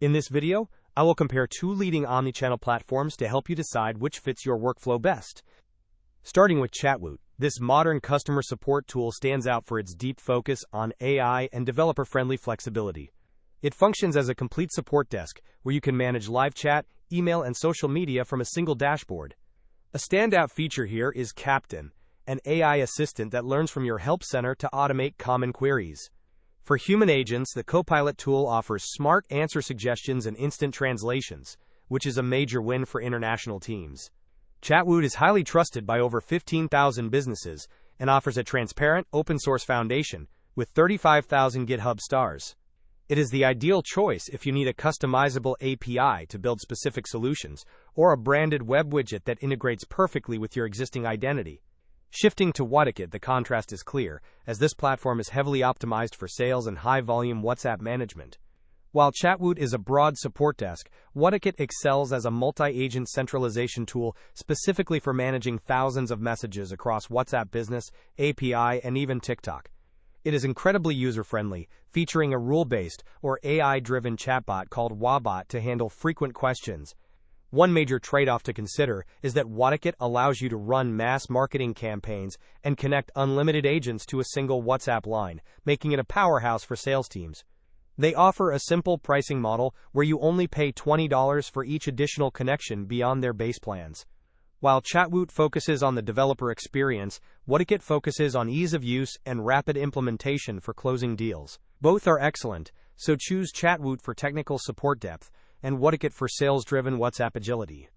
In this video, I will compare two leading omnichannel platforms to help you decide which fits your workflow best. Starting with Chatwoot, this modern customer support tool stands out for its deep focus on AI and developer-friendly flexibility. It functions as a complete support desk where you can manage live chat, email, and social media from a single dashboard. A standout feature here is Captain, an AI assistant that learns from your help center to automate common queries. For human agents, the Copilot tool offers smart answer suggestions and instant translations, which is a major win for international teams. Chatwoot is highly trusted by over 15,000 businesses and offers a transparent, open-source foundation with 35,000 GitHub stars. It is the ideal choice if you need a customizable API to build specific solutions or a branded web widget that integrates perfectly with your existing identity. Shifting to Whaticket, the contrast is clear, as this platform is heavily optimized for sales and high-volume WhatsApp management. While Chatwoot is a broad support desk, Whaticket excels as a multi-agent centralization tool specifically for managing thousands of messages across WhatsApp Business, API, and even TikTok. It is incredibly user-friendly, featuring a rule-based or AI-driven chatbot called Whaticket to handle frequent questions. One major trade-off to consider is that Whaticket allows you to run mass marketing campaigns and connect unlimited agents to a single WhatsApp line, making it a powerhouse for sales teams. They offer a simple pricing model where you only pay $20 for each additional connection beyond their base plans. While Chatwoot focuses on the developer experience, Whaticket focuses on ease of use and rapid implementation for closing deals. Both are excellent, so choose Chatwoot for technical support depth and Whaticket for sales-driven WhatsApp agility.